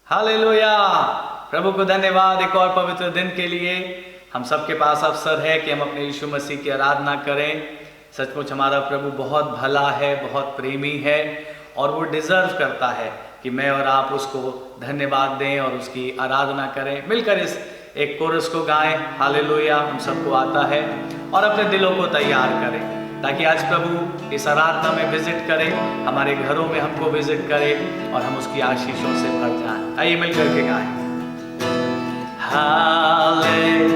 Hallelujah. प्रभु को धन्यवाद एक और पवित्र दिन के लिए। हम सबके पास अवसर है कि हम अपने यीशु मसीह की आराधना करें। सचमुच हमारा प्रभु बहुत भला है, बहुत प्रेमी है और वो डिजर्व करता है कि मैं और आप उसको धन्यवाद दें और उसकी आराधना करें। मिलकर इस एक कोरस को गाएं, हालेलुया। हम सबको आता है और अपने दिलों को तैयार करें ताकि आज प्रभु इस आराधना में विजिट करें, हमारे घरों में हमको विजिट करें और हम उसकी आशीषों से भर जाएं। आइए मिलकर के गाएं। हालेलुया,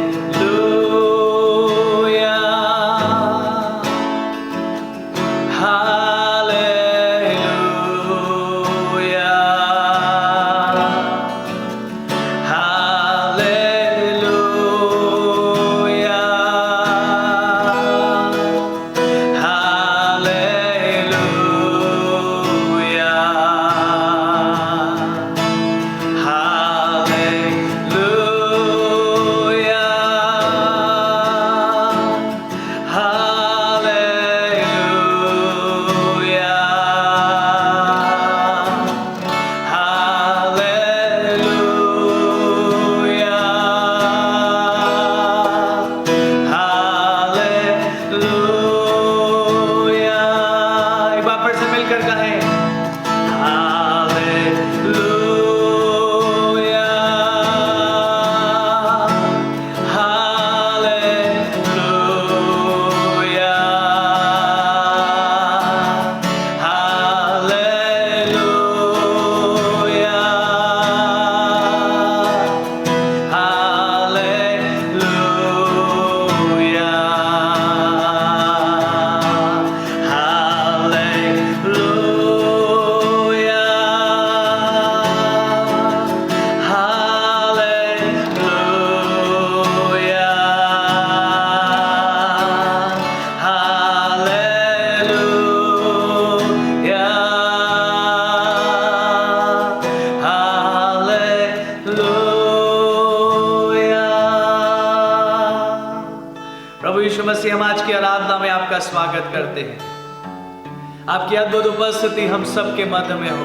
स्वागत करते हैं। आपकी अद्भुत उपस्थिति हम सबके मध्य में हो।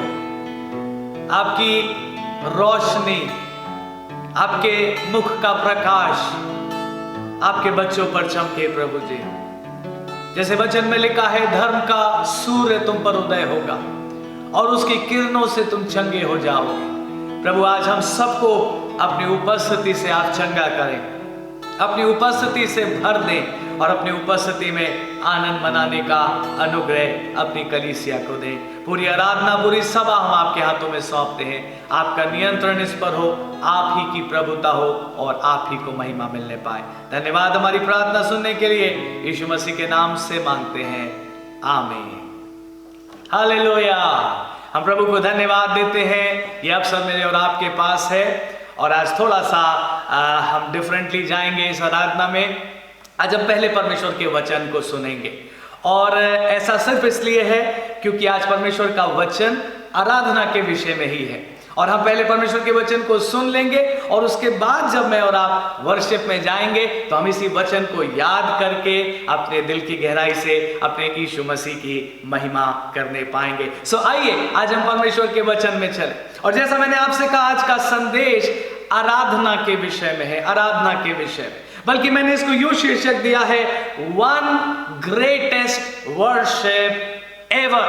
आपकी रोशनी, आपके मुख का प्रकाश आपके बच्चों पर चमके प्रभु जी। जैसे वचन में लिखा है, धर्म का सूर्य तुम पर उदय होगा और उसकी किरणों से तुम चंगे हो जाओगे। प्रभु आज हम सबको अपनी उपस्थिति से आप चंगा करें, अपनी उपस्थिति से भर दें और अपनी उपस्थिति में आनंद मनाने का अनुग्रह अपनी कलीसिया को दें। पूरी आराधना, पूरी सभा हम आपके हाथों में सौंपते हैं। आपका नियंत्रण इस पर हो, आप ही की प्रभुता हो और आप ही को महिमा मिलने पाए। धन्यवाद हमारी प्रार्थना सुनने के लिए यीशु मसीह के नाम से मांगते हैं, आमीन। हालेलुया। हम प्रभु को धन्यवाद देते हैं। यह अवसर मेरे और आपके पास है और आज थोड़ा सा हम डिफरेंटली जाएंगे इस आराधना में। आज हम पहले परमेश्वर के वचन को सुनेंगे और ऐसा सिर्फ इसलिए है क्योंकि आज परमेश्वर का वचन आराधना के विषय में ही है। और हम पहले परमेश्वर के वचन को सुन लेंगे और उसके बाद जब मैं और आप वर्शिप में जाएंगे तो हम इसी वचन को याद करके अपने दिल की गहराई से अपने यीशु मसीह की महिमा करने पाएंगे। सो आइए आज हम परमेश्वर के वचन में चलें। और जैसा मैंने आपसे कहा, आज का संदेश आराधना के विषय में है, आराधना के विषय में। बल्कि मैंने इसको यूं शीर्षक दिया है, वन ग्रेटेस्ट वर्शिप एवर।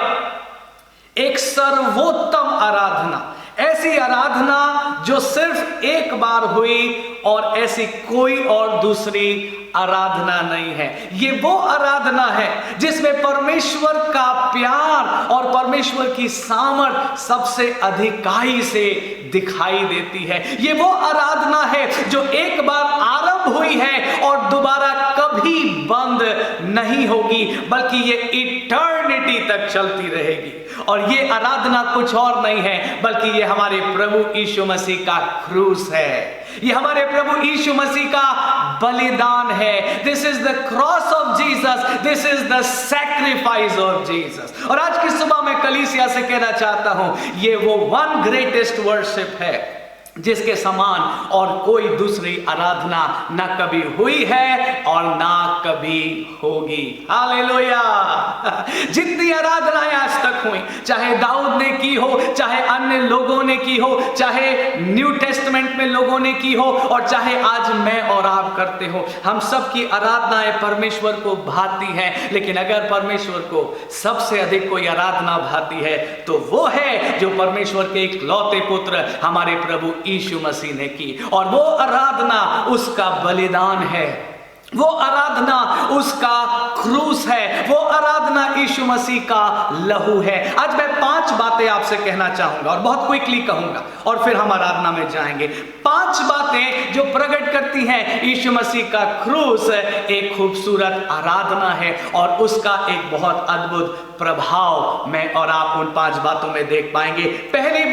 एक सर्वोत्तम आराधना, ऐसी आराधना जो सिर्फ एक बार हुई और ऐसी कोई और दूसरी आराधना नहीं है। ये वो आराधना है जिसमें परमेश्वर का प्यार और परमेश्वर की सामर्थ सबसे अधिकाई से दिखाई देती है। ये वो आराधना है जो एक बार आरंभ हुई है और दोबारा कभी बंद नहीं होगी, बल्कि ये इटर्निटी तक चलती रहेगी। और ये आराधना कुछ और नहीं है बल्कि ये हमारे प्रभु यीशु मसीह का क्रूस है। ये हमारे प्रभु यीशु मसीह का बलिदान है। This is the cross of Jesus, this is the sacrifice of Jesus. और आज की सुबह मैं कलीसिया से कहना चाहता हूं, ये वो वन ग्रेटेस्ट वर्शिप है जिसके समान और कोई दूसरी आराधना न कभी हुई है और ना कभी होगी। हालेलुया। जितनी आराधनाएं आज तक हुई, चाहे दाऊद ने की हो, चाहे अन्य लोगों ने की हो, चाहे न्यू टेस्टमेंट में लोगों ने की हो, और चाहे आज मैं और आप करते हो, हम सब की आराधनाएं परमेश्वर को भाती हैं। लेकिन अगर परमेश्वर को सबसे अधिक कोई आराधना भाती है तो वो है जो परमेश्वर के इकलौते पुत्र हमारे प्रभु यीशु मसीह ने की। और वो आराधना उसका बलिदान है, वो आराधना उसका क्रूस है, वो आराधना यीशु मसीह का लहू है। आज मैं 5 बातें आपसे कहना चाहूंगा और बहुत क्विकली कहूंगा और फिर हम आराधना में जाएंगे। 5 बातें जो प्रकट करती हैं यीशु मसीह का क्रूस एक खूबसूरत आराधना है और उसका एक बहुत अद्भुत प्रभाव मैं और आप उन 5 बातों में देख पाएंगे। पहली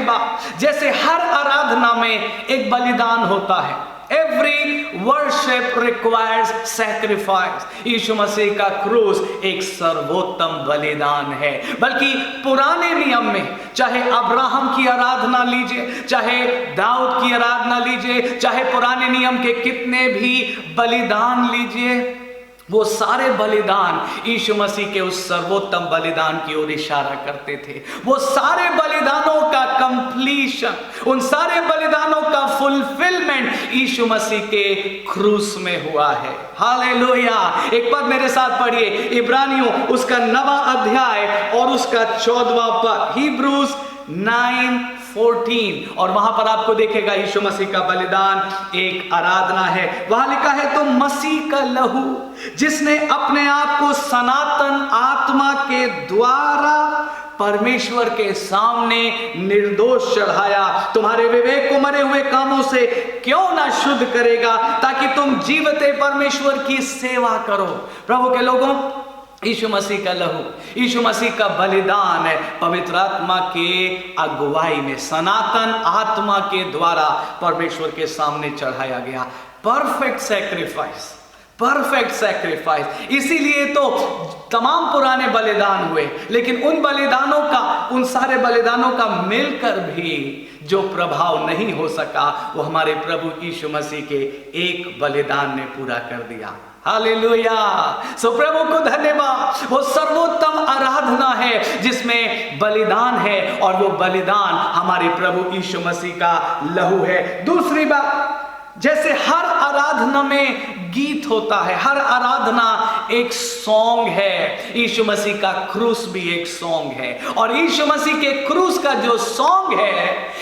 बात, जैसे हर आराधना में एक बलिदान होता है। Every worship requires sacrifice। यीशु मसीह का क्रूस एक सर्वोत्तम बलिदान है। बल्कि पुराने नियम में चाहे अब्राहम की आराधना लीजिए, चाहे दाऊद की आराधना लीजिए, चाहे पुराने नियम के कितने भी बलिदान लीजिए, वो सारे बलिदान यीशु मसीह के उस सर्वोत्तम बलिदान की ओर इशारा करते थे। वो सारे बलिदानों का कंप्लीशन, उन सारे बलिदानों का फुलफिलमेंट यीशु मसीह के क्रूस में हुआ है। हालेलुया। एक पद मेरे साथ पढ़िए, इब्रानियों उसका 9वां अध्याय और उसका 14वां पद, Hebrews 9:14, और वहां पर आपको देखेगा यीशु मसीह का बलिदान एक आराधना है। वहां लिखा है, तो मसीह का लहू जिसने अपने आप को सनातन आत्मा के द्वारा परमेश्वर के सामने निर्दोष चढ़ाया, तुम्हारे विवेक को मरे हुए कामों से क्यों ना शुद्ध करेगा, ताकि तुम जीवते परमेश्वर की सेवा करो। प्रभु के लोगों, यीशु मसीह का लहू, यीशु मसीह का बलिदान है पवित्र आत्मा के अगुवाई में सनातन आत्मा के द्वारा परमेश्वर के सामने चढ़ाया गया। Perfect sacrifice, perfect sacrifice. इसीलिए तो तमाम पुराने बलिदान हुए, लेकिन उन बलिदानों का, उन सारे बलिदानों का मिलकर भी जो प्रभाव नहीं हो सका, वो हमारे प्रभु यीशु मसीह के एक बलिदान ने पूरा कर दिया। हालेलुया। सो प्रभु को धन्यवाद। वो सर्वोत्तम आराधना है जिसमें बलिदान है और वो बलिदान हमारे प्रभु यीशु मसीह का लहू है। दूसरी बात, जैसे हर आराधना में गीत होता है, हर आराधना एक सॉन्ग है, यीशु मसीह का क्रूस भी एक सॉन्ग है। और यीशु मसीह के क्रूस का जो सॉन्ग है,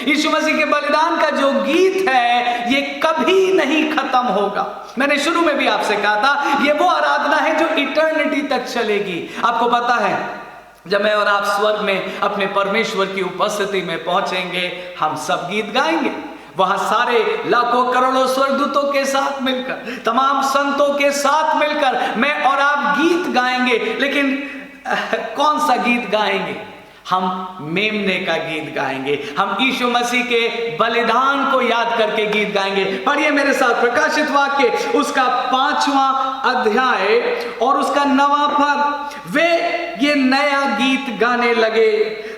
यीशु मसीह के बलिदान का जो गीत है, ये कभी नहीं खत्म होगा। मैंने शुरू में भी आपसे कहा था, ये वो आराधना है जो इटर्निटी तक चलेगी। आपको पता है, जब मैं और आप स्वर्ग में अपने परमेश्वर की उपस्थिति में पहुंचेंगे, हम सब गीत गाएंगे। वहां सारे लाखों करोड़ों स्वर्गदूतों के साथ मिलकर, तमाम संतों के साथ मिलकर मैं और आप गीत गाएंगे। लेकिन कौन सा गीत गाएंगे? हम मेमने का गीत गाएंगे, हम यीशु मसीह के बलिदान को याद करके गीत गाएंगे। पढ़िए मेरे साथ प्रकाशित वाक्य उसका 5वां अध्याय और उसका 9वां पद। वे ये नया गीत गाने लगे,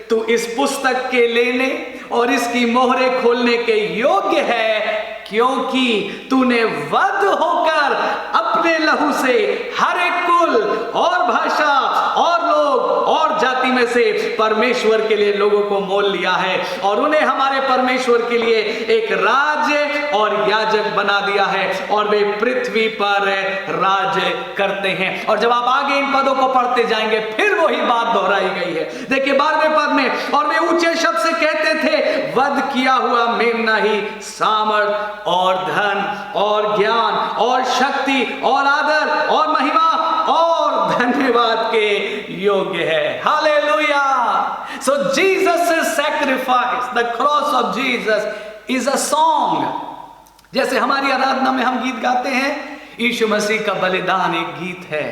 तू इस पुस्तक के लेने और इसकी मोहरें खोलने के योग्य है, क्योंकि तूने वध होकर अपने लहू से हर एक कुल और भाषा और लोग और जाति में से परमेश्वर के लिए लोगों को मोल लिया है और उन्हें हमारे परमेश्वर के लिए एक राज्य और याजक बना दिया है और वे पृथ्वी पर राज करते हैं। और जब आप आगे इन पदों को पढ़ते जाएंगे, फिर वही बात दोहराई गई है। देखिए 12वें पद में, और वे ऊंचे शब्द से कहते थे, वध किया हुआ मेमना ही सामर्थ और धन और ज्ञान और शक्ति और आदर और महिमा और धन्यवाद के योग्य है। Hallelujah. So Jesus sacrifice, the cross of Jesus is a song। जैसे हमारी आराधना में हम गीत गाते हैं, यीशु मसीह का बलिदान एक गीत है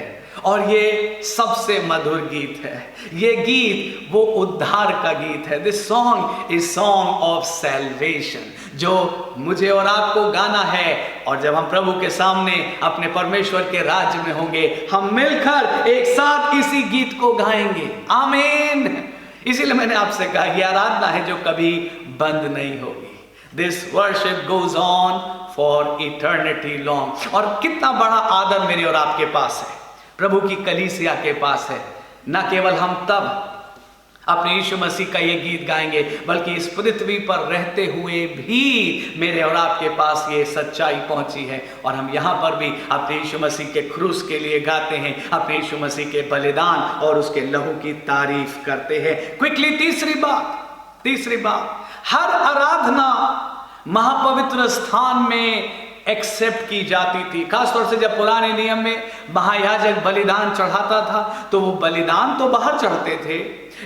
और ये सबसे मधुर गीत है। ये गीत वो उद्धार का गीत है। This song is song of salvation, जो मुझे और आपको गाना है। और जब हम प्रभु के सामने अपने परमेश्वर के राज्य में होंगे, हम मिलकर एक साथ इसी गीत को गाएंगे। आमीन। इसीलिए मैंने आपसे कहा, यह आराधना है जो कभी बंद नहीं होगी। This worship goes on for eternity long. और कितना बड़ा आदर मेरे और आपके पास है, प्रभु की कलीसिया के पास है। न केवल हम तब अपने यीशु मसीह का ये गीत गाएंगे, बल्कि इस पृथ्वी पर रहते हुए भी मेरे और आपके पास ये सच्चाई पहुंची है। और हम यहाँ पर भी अपने यीशु मसीह के क्रूस के लिए गाते हैं, अपने यीशु मसीह के बलिदान और उसके लहू की तारीफ करते हैं। क्विकली तीसरी बात, हर आराधना महापवित्र स्थान में एक्सेप्ट की जाती थी। खासतौर से जब पुराने नियम में महायाजक बलिदान चढ़ाता था तो वो बलिदान तो बाहर चढ़ते थे,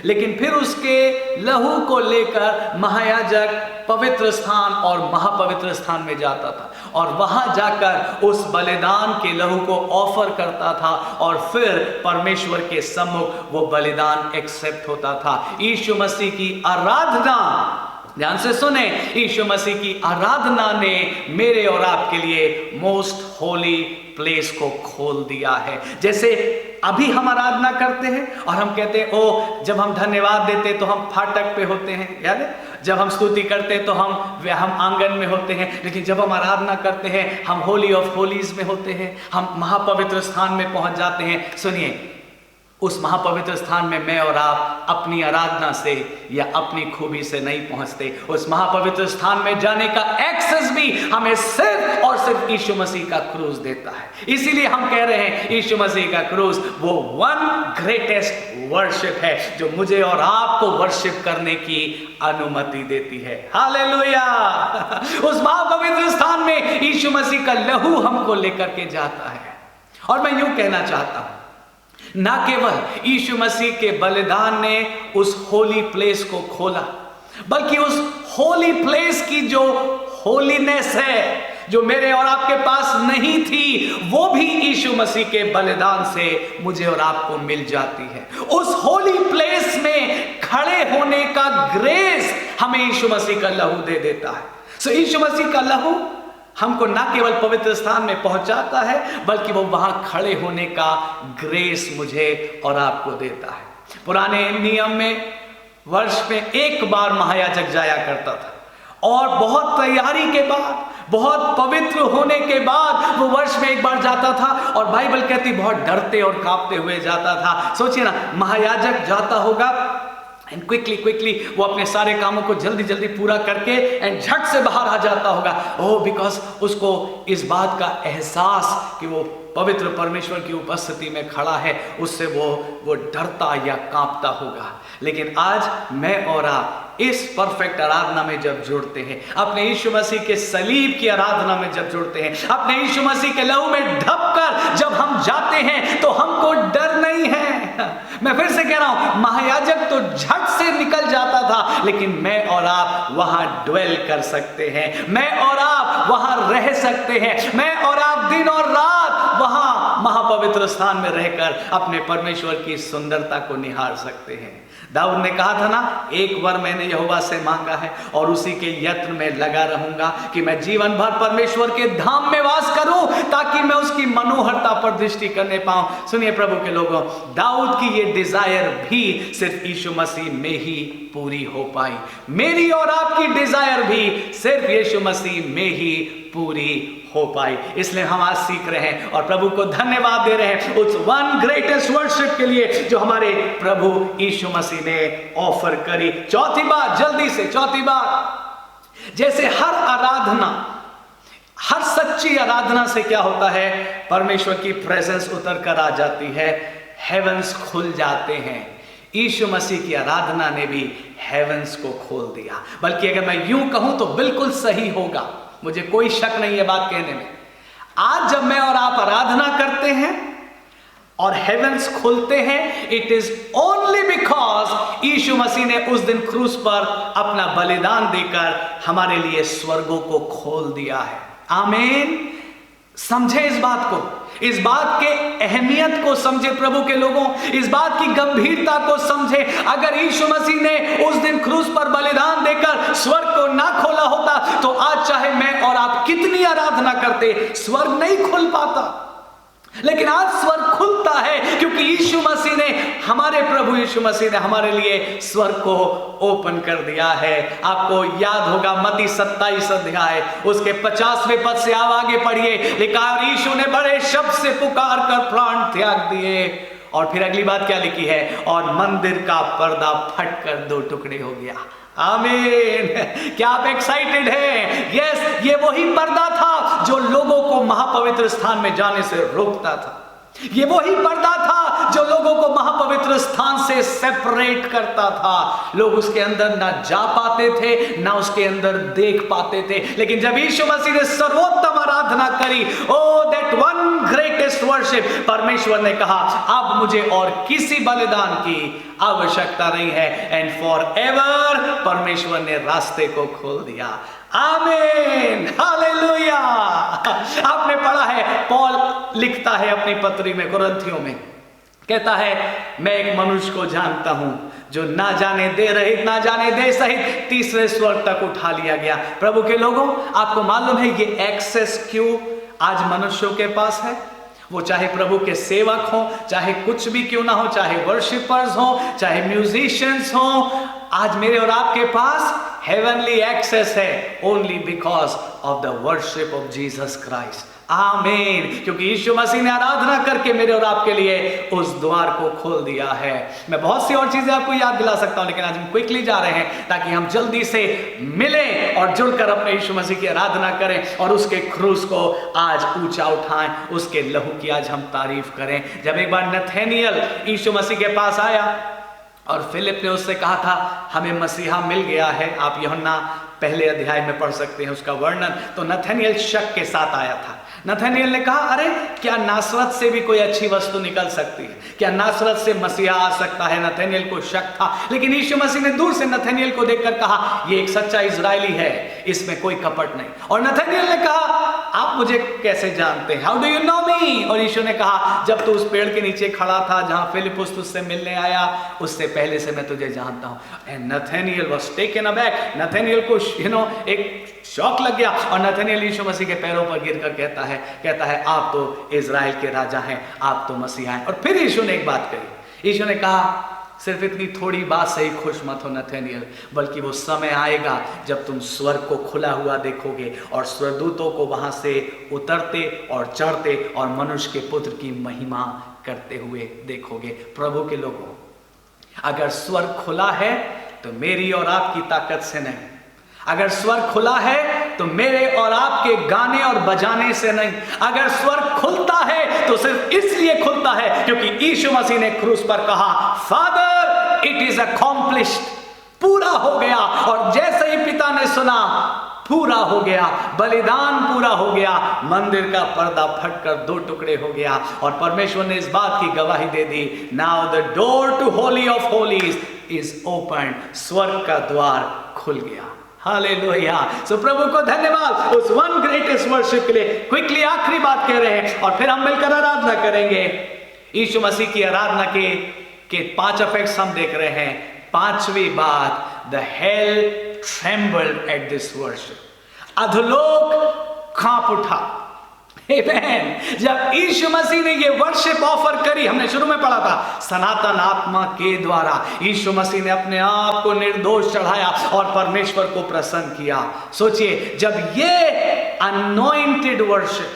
लेकिन फिर उसके लहू को लेकर महायाजक पवित्र स्थान और महापवित्र स्थान में जाता था और वहां जाकर उस बलिदान के लहू को ऑफर करता था और फिर परमेश्वर के सम्मुख वो बलिदान एक्सेप्ट होता था। यीशु मसीह की आराधना, ध्यान से सुने, यीशु मसीह की आराधना ने मेरे और आपके लिए मोस्ट होली प्लेस को खोल दिया है। जैसे अभी हम आराधना करते हैं और हम कहते हैं ओ, जब हम धन्यवाद देते तो हम फाटक पे होते हैं, याद है? जब हम स्तुति करते तो हम आंगन में होते हैं, लेकिन जब हम आराधना करते हैं हम होली ऑफ होलीज में होते हैं, हम महापवित्र स्थान में पहुंच जाते हैं। सुनिए, उस महापवित्र स्थान में मैं और आप अपनी आराधना से या अपनी खूबी से नहीं पहुंचते। उस महापवित्र स्थान में जाने का एक्सेस भी हमें सिर्फ और सिर्फ यीशु मसीह का क्रूस देता है। इसीलिए हम कह रहे हैं यीशु मसीह का क्रूस वो वन ग्रेटेस्ट वर्शिप है जो मुझे और आपको वर्शिप करने की अनुमति देती है। हालेलुया! उस महापवित्र स्थान में यीशु मसीह का लहू हमको लेकर के जाता है। और मैं यूं कहना चाहता हूं, ना केवल यीशु मसीह के बलिदान ने उस होली प्लेस को खोला, बल्कि उस होली प्लेस की जो होलीनेस है, जो मेरे और आपके पास नहीं थी, वो भी यीशु मसीह के बलिदान से मुझे और आपको मिल जाती है। उस होली प्लेस में खड़े होने का ग्रेस हमें यीशु मसीह का लहू दे देता है। सो यीशु मसीह का लहू हमको ना केवल पवित्र स्थान में पहुंचाता है, बल्कि वो वहां खड़े होने का ग्रेस मुझे और आपको देता है। पुराने नियम में वर्ष में एक बार महायाजक जाया करता था और बहुत तैयारी के बाद, बहुत पवित्र होने के बाद वो वर्ष में एक बार जाता था और बाइबल कहती बहुत डरते और कांपते हुए जाता था। सोचिए ना, महायाजक जाता होगा एंड क्विकली वो अपने सारे कामों को जल्दी पूरा करके एंड झट से बाहर आ जाता होगा। ओह, बिकॉज उसको इस बात का एहसास कि वो पवित्र परमेश्वर की उपस्थिति में खड़ा है, उससे वो डरता या कांपता होगा। लेकिन आज मैं और आप इस परफेक्ट आराधना में जब जुड़ते हैं, अपने यीशु मसीह के सलीब की आराधना में जब जुड़ते हैं, अपने यीशु मसीह के लहू में ढपकर जब हम जाते हैं, तो हमको डर नहीं है। मैं फिर से कह रहा हूं, महायाजक तो झट से निकल जाता था, लेकिन मैं और आप वहां ड्वेल कर सकते हैं, मैं और आप वहां रह सकते हैं, मैं और आप दिन और रात वहां महापवित्र स्थान में रहकर अपने परमेश्वर की सुंदरता को निहार सकते हैं। दाऊद ने कहा था ना, एक बार मैंने यहोवा से मांगा है और उसी के यत्न में लगा रहूंगा कि मैं जीवन भर परमेश्वर के धाम में वास करूं, ताकि मैं उसकी मनोहरता पर दृष्टि करने पाऊं। सुनिए प्रभु के लोगों, दाऊद की ये डिजायर भी सिर्फ यीशु मसीह में ही पूरी हो पाई। मेरी और आपकी डिजायर भी सिर्फ यीशु मसीह में ही पूरी हो पाई। इसलिए हम आज सीख रहे हैं और प्रभु को धन्यवाद दे रहे हैं उस वन ग्रेटेस्ट वर्शिप के लिए जो हमारे प्रभु यीशु मसीह ने ऑफर करी। चौथी बात, जल्दी से चौथी बात, जैसे हर आराधना, हर सच्ची आराधना से क्या होता है, परमेश्वर की प्रेजेंस उतर कर आ जाती है, हेवंस खुल जाते हैं। यीशु मसीह की आराधना ने भी हेवंस को खोल दिया। बल्कि अगर मैं यूं कहूं तो बिल्कुल सही होगा, मुझे कोई शक नहीं है बात कहने में। आज जब मैं और आप आराधना करते हैं और हेवंस खुलते हैं, इट इज ओनली बिकॉज यीशु मसीह ने उस दिन क्रूस पर अपना बलिदान देकर हमारे लिए स्वर्गों को खोल दिया है। आमीन। समझे इस बात को, इस बात के अहमियत को समझे प्रभु के लोगों, इस बात की गंभीरता को समझे। अगर यीशु मसीह ने उस दिन क्रूस पर बलिदान देकर स्वर्ग को ना खोला होता तो आज चाहे मैं और आप कितनी आराधना करते, स्वर्ग नहीं खुल पाता। लेकिन आज स्वर्ग खुलता है क्योंकि यीशु मसीह ने हमारे प्रभु यीशु मसीह ने हमारे लिए स्वर्ग को ओपन कर दिया है। आपको याद होगा मत्ती 27 अध्याय उसके 50वें पद से आप आगे पढ़िए, लिखा और यीशु ने बड़े शब्द से पुकार कर प्राण त्याग दिए। और फिर अगली बात क्या लिखी है, और मंदिर का पर्दा फटकर 2 टुकड़े हो गया। आमीन। क्या आप एक्साइटेड हैं? यस, ये वही पर्दा था जो लोगों को महापवित्र स्थान में जाने से रोकता था। ये वही पर्दा था जो लोगों को महापवित्र स्थान से सेपरेट करता था। लोग उसके अंदर ना जा पाते थे, ना उसके अंदर देख पाते थे। लेकिन जब यीशु मसीह ने सर्वोत्तम आराधना करी, ओ दैट वन ग्रेटेस्ट वर्शिप, परमेश्वर ने कहा अब मुझे और किसी बलिदान की आवश्यकता नहीं है। एंड फॉर एवर परमेश्वर ने रास्ते को खोल दिया। आमीन, हालेलुया। आपने पढ़ा है, पौल लिखता है अपनी पत्री में कुरिन्थियों में, कहता है मैं एक मनुष्य को जानता हूं जो ना जाने दे रहित ना जाने दे सहित तीसरे स्वर्ग तक उठा लिया गया। प्रभु के लोगों, आपको मालूम है ये एक्सेस क्यों आज मनुष्यों के पास है? वो चाहे प्रभु के सेवक हो, चाहे कुछ भी क्यों ना हो, चाहे वर्शिपर्स हो, चाहे म्यूजिशियंस हो, आज मेरे और आपके पास हेवनली एक्सेस है only because of the worship of Jesus Christ. आमीन। क्योंकि यीशु मसीह ने आराधना करके मेरे और आपके लिए उस द्वार को खोल दिया है। मैं बहुत सी और चीजें आपको याद दिला सकता हूं, लेकिन आज हम क्विकली जा रहे हैं ताकि हम जल्दी से मिलें और जुड़कर अपने यीशु मसीह की आराधना करें और उसके क्रूस को आज ऊंचा उठाएं, उसके लहू की आज हम तारीफ करें। जब एक बार नथानिएल यीशु मसीह के पास आया और फिलिप ने उससे कहा था हमें मसीहा मिल गया है, आप यूहन्ना पहले अध्याय में पढ़ सकते हैं उसका वर्णन। तो नथानिएल शक के साथ आया था। नथानिएल ने कहा अरे क्या नासरत से भी कोई अच्छी वस्तु निकल सकती है? क्या नासरत से मसीहा आ सकता है? नथानिएल को शक था, लेकिन यीशु मसीह ने दूर से नथानिएल को देखकर कहा ये एक सच्चा इजरायली है, इसमें कोई कपट नहीं। और नथानिएल ने कहा आप मुझे कैसे जानते हैं? हाउ डू यू नो मी? और यीशु ने कहा जब तू उस पेड़ के नीचे खड़ा था जहां फिलिपुस तुझसे मिलने आया, उससे पहले से मैं तुझे जानता हूं। And Nathaniel was taken aback. Nathaniel को एक शौक लग गया और नथानिएल यीशु मसीह के पैरों पर गिरकर कहता है आप तो इजराइल के राजा हैं, आप तो मसीहा हैं। और फिर यीशु ने एक बात कही, यीशु ने कहा सिर्फ इतनी थोड़ी बात से ही खुश मत हो नथानिएल, बल्कि वो समय आएगा जब तुम स्वर्ग को खुला हुआ देखोगे और स्वर्गदूतों को वहां से उतरते और चढ़ते और मनुष्य के पुत्र की महिमा करते हुए देखोगे। प्रभु के लोगों, अगर स्वर्ग खुला है तो मेरी और आपकी ताकत से नहीं, अगर स्वर्ग खुला है तो मेरे और आपके गाने और बजाने से नहीं, अगर स्वर्ग खुलता है तो सिर्फ इसलिए खुलता है क्योंकि यीशु मसीह ने क्रूस पर कहा फादर इट इज अकॉम्प्लिश्ड, पूरा हो गया। और जैसे ही पिता ने सुना पूरा हो गया, बलिदान पूरा हो गया, मंदिर का पर्दा फटकर 2 टुकड़े हो गया और परमेश्वर ने इस बात की गवाही दे दी now the door to holy of holies is open, स्वर्ग का द्वार खुल गया। हालेलुया। सो प्रभु को धन्यवाद उस वन ग्रेटेस्ट वर्शिप के लिए। क्विकली आखिरी बात कह रहे हैं और फिर हम मिलकर आराधना करेंगे। यीशु मसीह की आराधना के 5 इफेक्ट्स हम देख रहे हैं। 5वीं बात, the hell trembled at this worship, अधोलोक कांप उठा। आमेन। जब यीशु मसीह ने ये वर्शिप ऑफर करी, हमने शुरू में पढ़ा था, सनातन आत्मा के द्वारा यीशु मसीह ने अपने आप को निर्दोष चढ़ाया और परमेश्वर को प्रसन्न किया। सोचिए, जब ये अनॉइंटेड वर्शिप,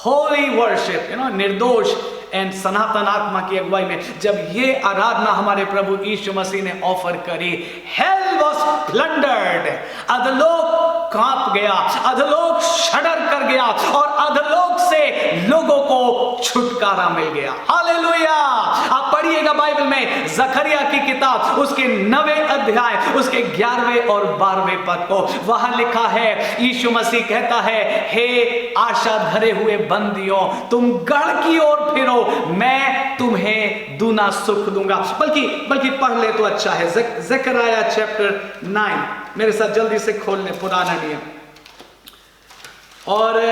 होली वर्शिप, निर्दोष एंड सनातन आत्मा की अगुवाई में जब ये आराधना हमारे प्रभु यीशु मसीह ने ऑफर करी, हेल वाज प्लंडर्ड, अधोलोक कांप गया, अधोलोक शडर कर गया और अधोलोक से लोगों को छुटकारा मिल गया। हालेलुया। आप पढ़िएगा बाइबल में जकरिया की किताब, उसके 9वें अध्याय, उसके 11वें और 12वें पद को, वहां लिखा है, यीशु मसीह कहता है, हे आशा धरे हुए बंदियों, तुम गढ़ की ओर फिरो, मैं तुम्हें दूना सुख दूंगा। बल्कि पढ़ ले तो अच्छा है, जकरिया चैप्टर 9, मेरे साथ जल्दी से खोल ले, पुराना नियम, और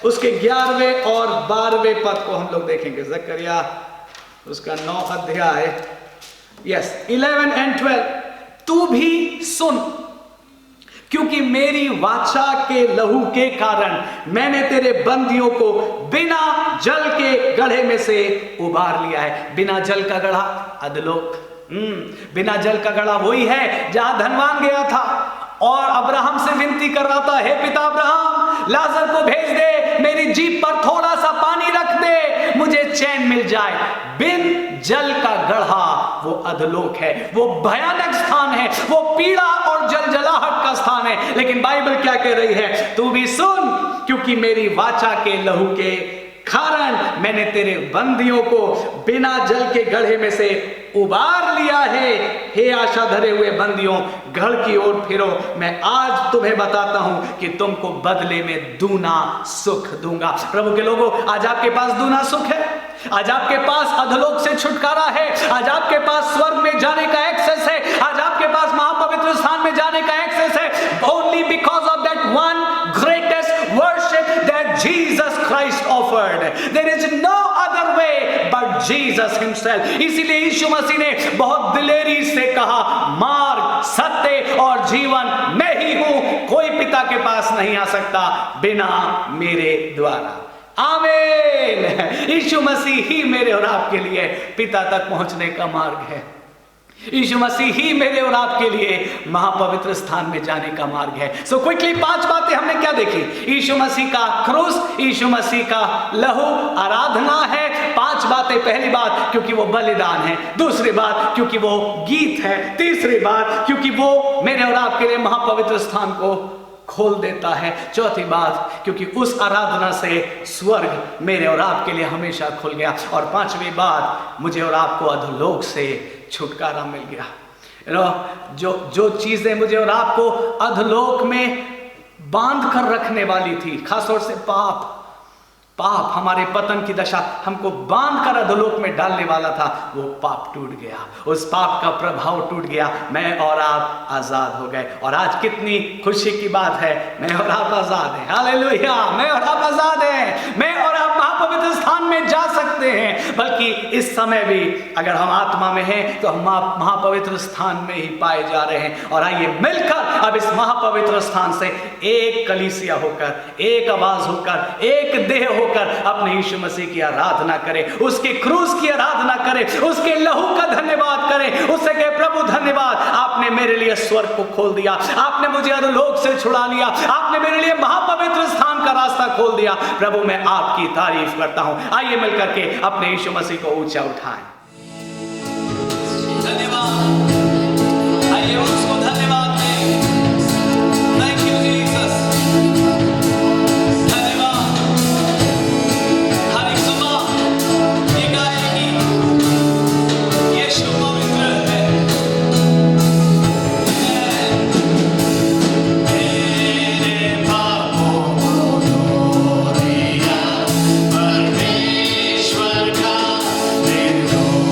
उसके 11वें और 12वें पद को हम लोग देखेंगे। जकरिया उसका 9 अध्याय, यस 11 and 12। तू भी सुन क्योंकि मेरी वाचा के लहू के कारण मैंने तेरे बंदियों को बिना जल के गड्ढे में से उबार लिया है। बिना जल का गड्ढा, अधलोक। बिना जल का गड्ढा वही है जहां धनवान गया था और अब्राहम से विनती कर रहा था, हे पिता अब्राहम, लाजर को भेज दे, मेरी जीभ पर थोड़ा सा पानी रख दे, मुझे चैन मिल जाए। बिन जल का गड्ढा वो अधलोक है, वो भयानक स्थान है, वो पीड़ा और जलजलाहट का स्थान है। लेकिन बाइबल क्या कह रही है, तू भी सुन, क्योंकि मेरी वाचा के लहू के कारण मैंने तेरे बंदियों को बिना जल के गड्ढे में से उबार लिया है। हे आशा धरे हुए बंदियों, घर की ओर फिरो, मैं आज तुम्हें बताता हूं कि तुमको बदले में दूना सुख दूंगा। प्रभु के लोगों, आज आपके पास दूना सुख है, आज आपके पास अधलोक से छुटकारा है, आज आपके पास स्वर्ग में जाने का एक्सेस है, आज आपके पास महापवित्र स्थान में जाने का एक्सेस है। Only because of that one greatest worship that Jesus Christ offered, there is no other way but Jesus himself. इसीलिए यीशु मसीह ने बहुत दिलेरी से कहा, मार्ग, सत्य और जीवन मैं ही हूं, कोई पिता के पास नहीं आ सकता बिना मेरे द्वारा। आमीन। यीशु मसीह ही मेरे और आपके लिए पिता तक पहुंचने का मार्ग है। यीशु मसीह ही मेरे और आपके लिए महापवित्र स्थान में जाने का मार्ग है। सो क्विकली 5 बातें हमने क्या देखी? यीशु मसीह का क्रूस, यीशु मसीह का लहू आराधना है। 5 बातें। पहली बात, क्योंकि वो बलिदान है। दूसरी बात, क्योंकि वो गीत है। तीसरी बात, क्योंकि वो मेरे और आपके लिए महापवित्र स्थान को खोल देता है। चौथी बात, क्योंकि उस आराधना से स्वर्ग मेरे और आपके लिए हमेशा खुल गया। और 5वीं बात, मुझे और आपको अधोलोक से छुटकारा मिल गया। जो चीजें मुझे और आपको अधोलोक में बांध कर रखने वाली थी, खासतौर से पाप, हमारे पतन की दशा हमको बांध कर अधोलोक में डालने वाला था, वो पाप टूट गया, उस पाप का प्रभाव टूट गया, मैं और आप आजाद हो गए। और आज कितनी खुशी की बात है, मैं और आप आजाद हैं। हालेलुया, मैं और आप आजाद हैं, मैं और आप महापवित्र स्थान में जा सकते हैं। बल्कि इस समय भी अगर हम आत्मा में हैं तो हम महापवित्र स्थान में ही पाए जा रहे हैं। और आइए मिलकर अब इस महापवित्र स्थान से एक कलीसिया होकर, एक आवाज होकर, एक देह होकर अपने यीशु मसीह की आराधना करें, उसके क्रूस की आराधना करें, उसके लहू का धन्यवाद करें, उससे कहे, प्रभु धन्यवाद, आपने मेरे लिए स्वर्ग को खोल दिया, आपने मुझे अधोलोक से छुड़ा लिया, आपने मेरे लिए महापवित्र स्थान का रास्ता खोल दिया। प्रभु मैं आपकी तारीफ करता हूं। आइए मिलकर के अपने यीशु मसीह को ऊंचा उठाएं। धन्यवाद, आइए उसको धन्यवाद दें। Thank you Jesus. Go.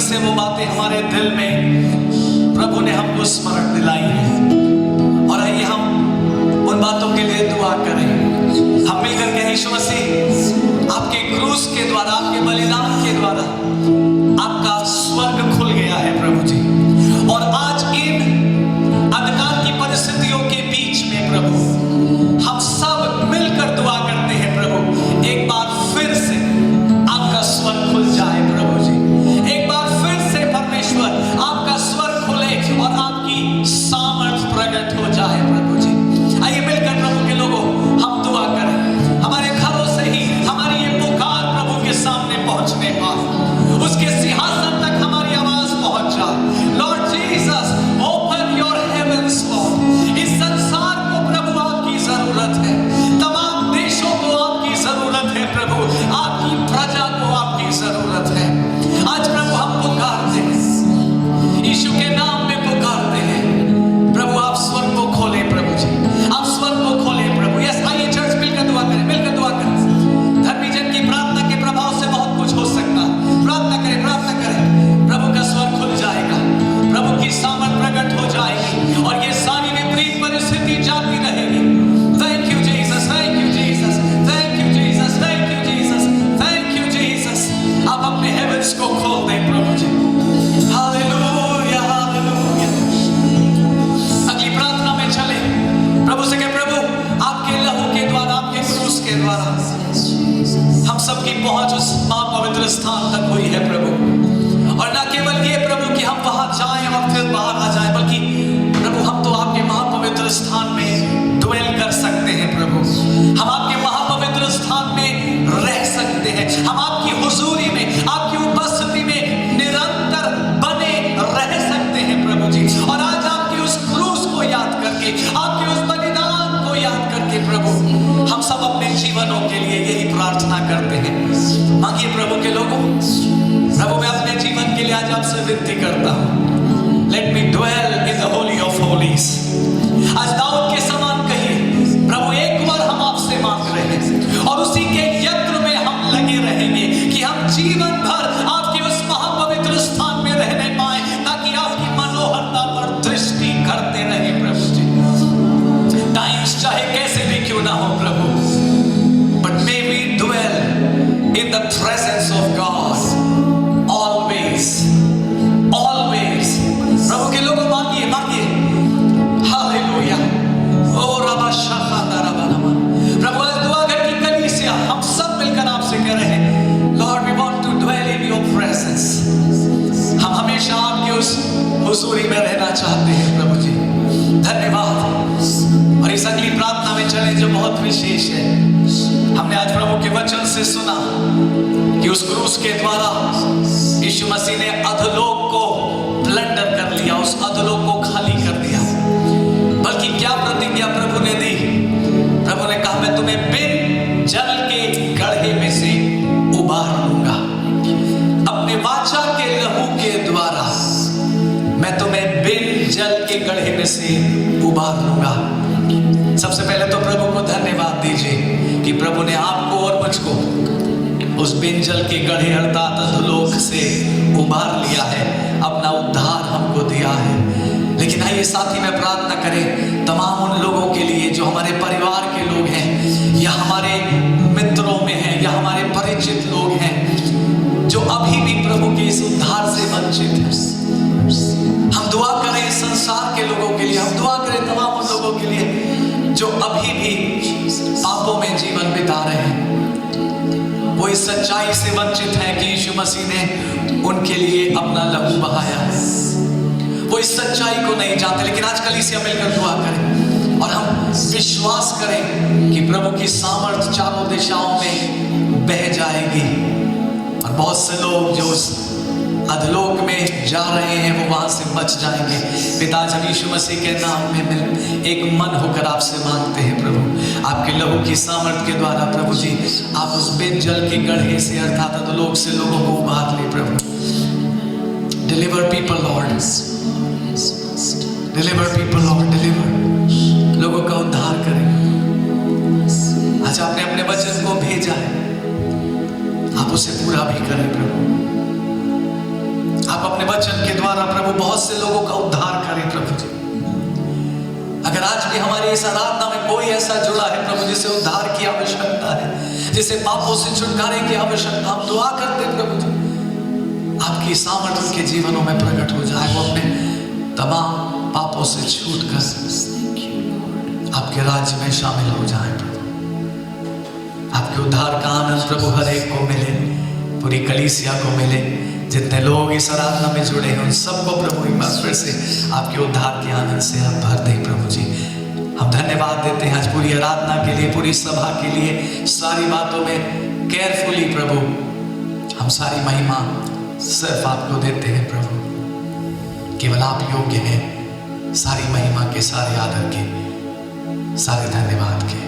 से वो बातें हमारे दिल में प्रभु ने हमको स्मरण दिलाई है। और आइए हम उन बातों के लिए दुआ करें। हम मिलकर कहें, यीशु मसीह आपके क्रूस के द्वारा, आपके बलिदान के द्वारा आपका स्वर्ग खुल गया है प्रभु जी। और आज इन अंधकार की परिस्थितियों के बीच में प्रभु हम सब मिलकर दुआ करते हैं प्रभु, एक बार फिर से आपका स्वर्ग खुल जाए प्रभु जी। एक बार फिर से परमेश्वर आपका स्वर्ग खुले और आपकी सामर्थ पहुंच उस महापवित्र स्थान तक हुई है प्रभु। और न केवल ये प्रभु कि हम वहां जाएं और फिर बाहर आ जाएं, बल्कि प्रभु हम तो आपके महापवित्र स्थान में ड्वेल कर सकते हैं प्रभु। हम आपके महापवित्र स्थान में रह सकते हैं। हम आपकी हुजूरी में, आपकी उपस्थिति में निरंतर बने रह सकते हैं प्रभु जी। और आज आपके उस क्रूस को याद करके, आपके उस बलिदान को याद करके प्रभु, हम सब अपने जीवनों के लिए यही प्रार्थना करते हैं। मांगिए प्रभु के लोगों, प्रभु मैं अपने जीवन के लिए आज आपसे विनती करता हूँ, let me dwell in the holy of holies. आज दाऊद के समान कहिए प्रभु, एक बार हम आपसे मांग रहे हैं और उसी के यत्न में हम लगे रहेंगे कि हम जीवन भर आपके उस महापवित्र स्थान में रहने पाए, ताकि आपकी मनोहरता पर दृष्टि करते रहे प्रभु जी। टाइम्स चाहे कैसे भी क्यों ना हो प्रभु, but may we dwell in the presence of God always, always. प्रभु के लोगों मांगिए, मांगिए, हालेलुया। ओ रबा शाखा दरबा नमा। प्रभु आज दुआ घर की कलीसिया हम सब मिलकर आपसे कह रहे हैं, Lord we want to dwell in your presence. हम हमेशा आपके उस हुजूरी में रहना चाहते हैं प्रभु जी। धन्यवाद। और इस अगली प्रार्थना में चले जो बहुत विशेष है। हमने आज प्रभु के वचन से सुना कि उस क्रूस के द्वारा यीशु मसीह ने अधोलोक को प्लंडर कर लिया, उस अधोलोक को खाली कर दिया। बल्कि क्या प्रतिज्ञा प्रभु ने दी? प्रभु ने कहा मैं तुम्हें बिन जल के गड्ढे में से उबार लूंगा। अपने वाचा के लहू के द्वारा मैं तुम्हें बिन जल के गड्ढे में से उबार लूंगा। सबसे पहले तो प्रभु को धन्यवाद दीजिए कि प्रभु ने आपको और मुझको उस बिन जल के गड्ढे अर्थात अधोलोक से उबार लिया है, अपना उद्धार हमको दिया है। लेकिन आइए साथ ही में प्रार्थना करें तमाम उन लोगों के लिए जो हमारे परिवार के लोग हैं, या हमारे मित्रों में हैं, या हमारे परिचित लोग हैं जो अभी भी प्रभु के इस उद्धार से वंचित हैं। हम दुआ करें इस संसार के लोगों के लिए, हम दुआ करें तमाम उन लोगों के लिए जो अभी भी पापों में जीवन बिता रहे हैं, वो इस सच्चाई से वंचित है कि यीशु मसीह ने उनके लिए अपना लहू बहाया है। वो इस सच्चाई को नहीं जानते, लेकिन आज कलीसिया मिलकर दुआ करें और हम विश्वास करें कि प्रभु की सामर्थ चारों दिशाओं में बह जाएगी और बहुत से लोग जो उस अधलोक में जा रहे हैं वो वहां से बच जाएंगे। पिता जब यीशु मसीह के नाम में मिल एक मन होकर आपसे मांगते हैं प्रभु, आपके लहू की सामर्थ के द्वारा प्रभु जी आप उस बिन जल के गड्ढे से अर्थात अधलोक से लोगों को उबार ले प्रभु। Deliver people Lord, deliver people Lord, deliver, लोगों का उद्धार करें। आज आपने अपने वचन को भेजा है, आप उसे पूरा भी करें प्रभु। आप अपने वचन के द्वारा प्रभु बहुत से लोगों का उद्धार करें प्रभु जी। अगर आज भी हमारी इस आराधना में कोई ऐसा जुड़ा है प्रभु जिसे उद्धार की आवश्यकता है, जिसे पापों से छुटकारे की आवश्यकता, हम दुआ करते हैं प्रभु जी आपकी सामर्थ उनके जीवनों में प्रकट हो जाए, वो अपने तमाम पापों से छूटकर आपके राज्य में शामिल हो जाए प्रभु। आपके उद्धार का आनंद प्रभु हर एक को मिले, पूरी कलीसिया को मिले। जितने लोग इस आराधना में जुड़े हैं उन सबको प्रभु एक बार फिर से आपके उद्धार के आनंद से आप भर दें प्रभु जी। हम धन्यवाद देते हैं आज पूरी आराधना के लिए, पूरी सभा के लिए, सारी बातों में केयरफुली प्रभु हम सारी महिमा सिर्फ आपको देते हैं प्रभु। केवल आप योग्य हैं सारी महिमा के, सारे आदर के, सारे धन्यवाद के।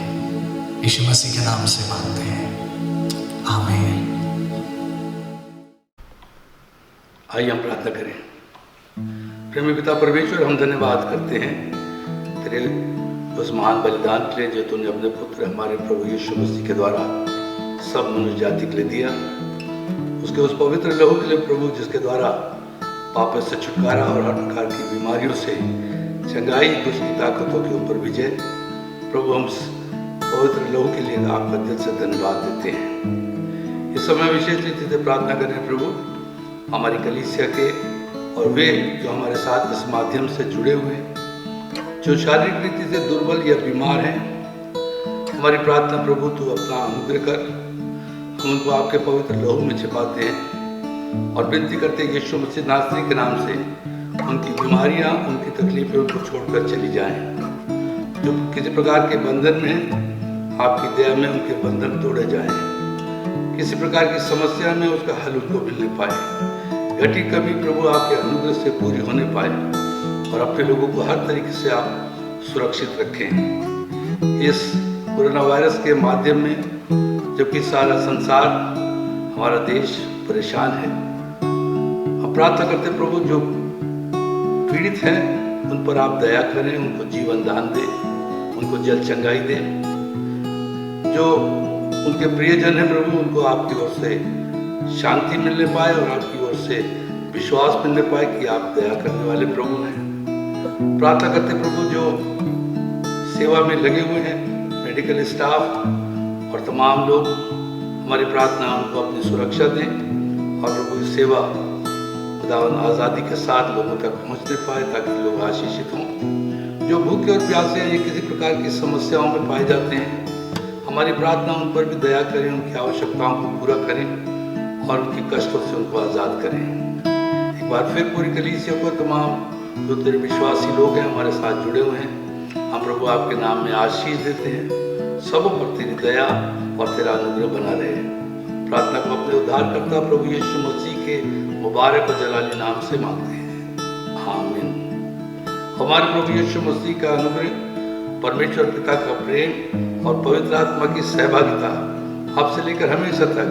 यीशु मसीह के नाम से मांगते हैं, आमीन। आइए हम प्रार्थना करें। प्रेमी पिता परमेश्वर, हम धन्यवाद करते हैं तेरे उस महान बलिदान के लिए जो तूने अपने पुत्र हमारे प्रभु यीशु मसीह के द्वारा सब मनुष्य जाति के लिए दिया। उसके उस पवित्र लहू के लिए प्रभु जिसके द्वारा पाप से छुटकारा और हर प्रकार की बीमारियों से चंगाई, दुष्ट की ताकतों के ऊपर विजय। प्रभु हम पवित्र लहू के लिए आपका दिल से धन्यवाद देते हैं। इस समय विशेष रीति से प्रार्थना करें प्रभु हमारी कलीसिया के और वे जो हमारे साथ इस माध्यम से जुड़े हुए हैं, जो शारीरिक रीति से दुर्बल या बीमार हैं। हमारी प्रार्थना प्रभु तू अपना अनुग्रह कर, हम उनको आपके पवित्र लहू में छिपाते हैं और विनती करते हैं यीशु मसीह नासरी के नाम से उनकी बीमारियां, उनकी तकलीफें उनको छोड़कर चली जाएं। जो किसी प्रकार के बंधन में हैं, आपकी दया में उनके बंधन तोड़े जाएं। किसी प्रकार की समस्या में उसका हल उनको मिलने पाए। घटी कमी प्रभु आपके अनुग्रह से पूरी होने पाए और अपने लोगों को हर तरीके से आप सुरक्षित रखें। इस कोरोना वायरस के माध्यम में जबकि सारा संसार, हमारा देश परेशान है, हम प्रार्थना करते प्रभु जो पीड़ित हैं उन पर आप दया करें, उनको जीवन दान दें, उनको जल चंगाई दें। जो उनके प्रियजन हैं प्रभु, उनको आपकी ओर से शांति मिलने पाए और आपकी ओर से विश्वास मिलने पाए कि आप दया करने वाले प्रभु हैं। प्रार्थना करते प्रभु जो सेवा में लगे हुए हैं, मेडिकल स्टाफ और तमाम लोग, हमारी प्रार्थना उनको अपनी सुरक्षा दें और प्रभु सेवा खुदावन आज़ादी के साथ लोगों तक पहुंचने पाए ताकि लोग आशीषित हों। जो भूखे और प्यासे हैं, किसी प्रकार की समस्याओं में पाए जाते हैं, हमारी प्रार्थना उन पर भी दया करें, उनकी आवश्यकताओं को पूरा करें और उनके कष्टों से उनको आज़ाद करें। एक बार फिर पूरी कलीसिया को, तमाम जो तेरे विश्वासी लोग हैं हमारे साथ जुड़े हुए हैं, हम प्रभु आपके नाम में आशीष देते हैं। सबों पर तेरी दया और तेरा अनुग्रह बना रहे। प्रार्थना को अपने उद्धारकर्ता प्रभु यीशु मसीह के मुबारक और जलाली नाम से मांगते हैं, आमीन। हमारे प्रभु यीशु मसीह का अनुग्रह, परमेश्वर पिता का प्रेम और पवित्र आत्मा की सहभागिता अब से लेकर हमेशा तक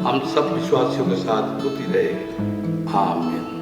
हम सब विश्वासियों के साथ होती रहे, आमीन।